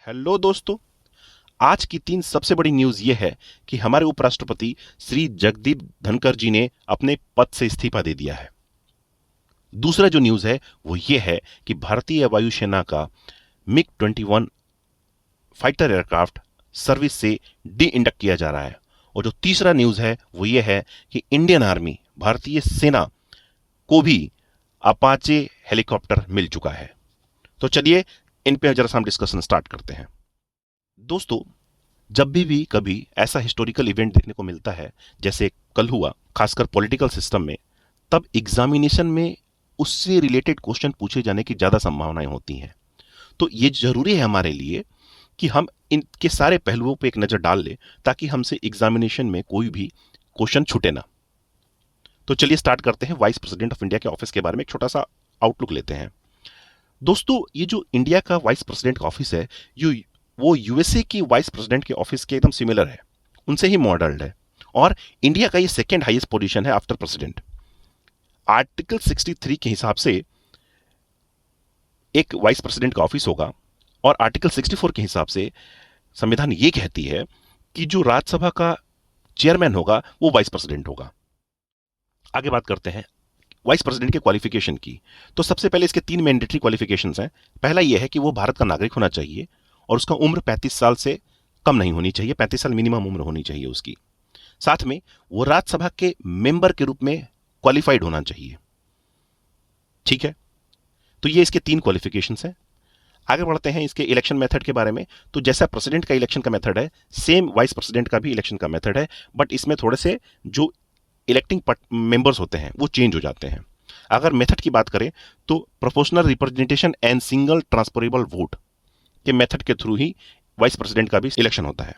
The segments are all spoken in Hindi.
हेलो दोस्तों। आज की तीन सबसे बड़ी न्यूज ये है कि हमारे उपराष्ट्रपति श्री जगदीप धनखड़ जी ने अपने पद से इस्तीफा दे दिया है। दूसरा जो न्यूज है वो ये है कि भारतीय वायुसेना का मिग-21 फाइटर एयरक्राफ्ट सर्विस से डी इंडक्ट किया जा रहा है। और जो तीसरा न्यूज है वो ये है कि इंडियन आर्मी भारतीय सेना को भी अपाचे हेलीकॉप्टर मिल चुका है। तो चलिए इन पे जरा हम डिस्कशन स्टार्ट करते हैं। दोस्तों, जब भी कभी ऐसा हिस्टोरिकल इवेंट देखने को मिलता है जैसे कल हुआ, खासकर पॉलिटिकल सिस्टम में, तब एग्जामिनेशन में उससे रिलेटेड क्वेश्चन पूछे जाने की ज्यादा संभावनाएं होती हैं। तो ये जरूरी है हमारे लिए कि हम इनके सारे पहलुओं पे एक नजर डाल लें ताकि हमसे एग्जामिनेशन में कोई भी क्वेश्चन छूटे ना। तो चलिए स्टार्ट करते हैं। वाइस प्रेसिडेंट ऑफ इंडिया के ऑफिस के बारे में एक छोटा सा आउटलुक लेते हैं। दोस्तों, ये जो इंडिया का वाइस प्रेसिडेंट का ऑफिस है वो यूएसए की वाइस प्रेसिडेंट के ऑफिस के एकदम सिमिलर है, उनसे ही मॉडल्ड है। और इंडिया का ये सेकंड हाईएस्ट पोजीशन है आफ्टर प्रेसिडेंट। आर्टिकल 63 के हिसाब से एक वाइस प्रेसिडेंट का ऑफिस होगा और आर्टिकल 64 के हिसाब से संविधान ये कहती है कि जो राज्यसभा का चेयरमैन होगा वो वाइस प्रेसिडेंट होगा। आगे बात करते हैं वाइस प्रेसिडेंट के क्वालिफिकेशन की। तो सबसे पहले इसके तीन मैंडेटरी क्वालिफिकेशंस हैं। पहला यह है कि वो भारत का नागरिक होना चाहिए और उसका उम्र 35 साल से कम नहीं होनी चाहिए, 35 साल मिनिमम उम्र होनी चाहिए उसकी। साथ में वो राज्यसभा के मेंबर के रूप में क्वालिफाइड होना चाहिए। ठीक है, तो ये इसके तीन क्वालिफिकेशंस हैं। आगे बढ़ते हैं इसके इलेक्शन मेथड के बारे में। तो जैसा प्रेसिडेंट का इलेक्शन का मेथड है, सेम वाइस प्रेसिडेंट का भी इलेक्शन का मेथड है, बट इसमें थोड़े से जो इलेक्टिंग मेंबर्स होते हैं वो चेंज हो जाते हैं। अगर मेथड की बात करें तो proportional representation and single transferable vote के मेथड के थ्रू ही वाइस प्रेसिडेंट का भी इलेक्शन होता है।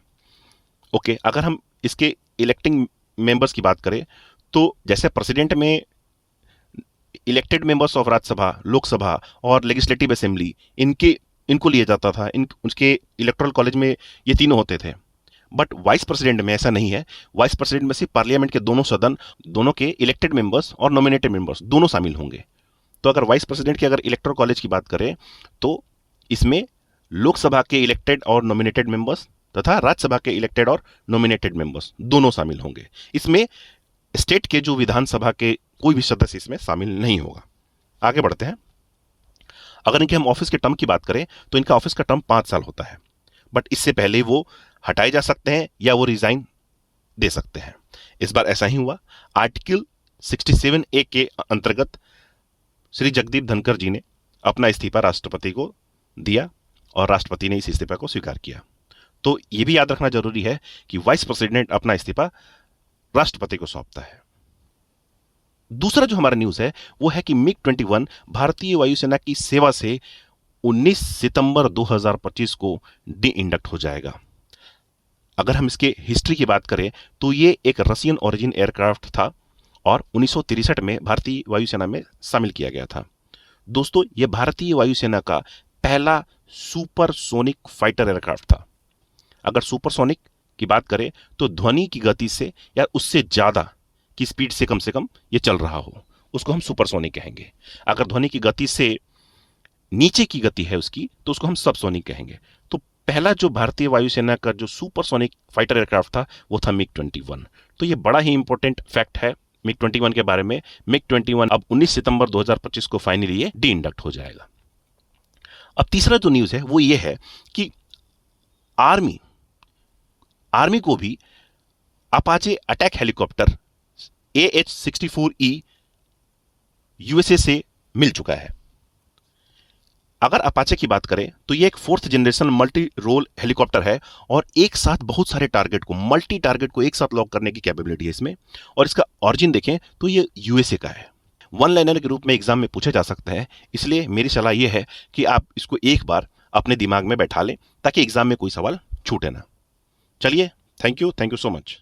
ओके, अगर हम इसके इलेक्टिंग मेंबर्स की बात करें तो जैसे प्रेसिडेंट में elected members of Rajya Sabha, Lok Sabha और लेजिस्लेटिव असेंबली इनको लिया जाता था, उसके इलेक्टोरल कॉलेज में ये तीनों होते थे। बट वाइस प्रेसिडेंट में ऐसा नहीं है। वाइस प्रेसिडेंट में सिर्फ पार्लियामेंट के दोनों सदन, दोनों के इलेक्टेड मेंबर्स और नॉमिनेटेड मेंबर्स दोनों शामिल होंगे। तो अगर वाइस प्रेसिडेंट के अगर इलेक्टोरल कॉलेज की बात करें तो इसमें लोकसभा के इलेक्टेड और नॉमिनेटेड मेंबर्स तथा राज्यसभा के इलेक्टेड और नॉमिनेटेड मेंबर्स दोनों शामिल होंगे। इसमें स्टेट के जो विधानसभा के कोई भी सदस्य इसमें शामिल नहीं होगा। आगे बढ़ते हैं। अगर इनके हम ऑफिस के टर्म की बात करें तो इनका ऑफिस का टर्म 5 साल होता है, बट इससे पहले वो हटाए जा सकते हैं या वो रिजाइन दे सकते हैं। इस बार ऐसा ही हुआ। आर्टिकल 67A के अंतर्गत श्री जगदीप धनखड़ जी ने अपना इस्तीफा राष्ट्रपति को दिया और राष्ट्रपति ने इस इस्तीफा को स्वीकार किया। तो यह भी याद रखना जरूरी है कि वाइस प्रेसिडेंट अपना इस्तीफा राष्ट्रपति को सौंपता है। दूसरा जो हमारा न्यूज है वो है कि मिग-21 भारतीय वायुसेना की सेवा से 19 सितंबर 2025 को डी इंडक्ट हो जाएगा। अगर हम इसके हिस्ट्री की बात करें तो ये एक रशियन ओरिजिन एयरक्राफ्ट था और 1963 में भारतीय वायुसेना में शामिल किया गया था। दोस्तों, यह भारतीय वायुसेना का पहला सुपरसोनिक फाइटर एयरक्राफ्ट था। अगर सुपरसोनिक की बात करें तो ध्वनि की गति से या उससे ज्यादा की स्पीड से कम ये चल रहा हो, उसको हम सुपरसोनिक कहेंगे। अगर ध्वनि की गति से नीचे की गति है उसकी तो उसको हम सबसोनिक कहेंगे। तो पहला जो भारतीय वायुसेना का जो सुपरसोनिक फाइटर एयरक्राफ्ट था वो था मिग-21। तो ये बड़ा ही इंपॉर्टेंट फैक्ट है मिग-21 के बारे में। मिग-21 अब 19 सितंबर 2025 को फाइनली ये डी इंडक्ट हो जाएगा। अब तीसरा जो न्यूज है वो ये है कि आर्मी को भी Apache attack helicopter AH-64E USA से मिल चुका है। अगर अपाचे की बात करें तो ये एक 4th generation multi role helicopter है और एक साथ बहुत सारे मल्टी टारगेट को एक साथ लॉक करने की कैपेबिलिटी है इसमें। और इसका ऑरिजिन देखें तो ये यूएसए का है। वन लाइनर के रूप में एग्जाम में पूछे जा सकते हैं, इसलिए मेरी सलाह यह है कि आप इसको एक बार अपने दिमाग में बैठा लें ताकि एग्जाम में कोई सवाल छूटे ना। चलिए, थैंक यू सो मच।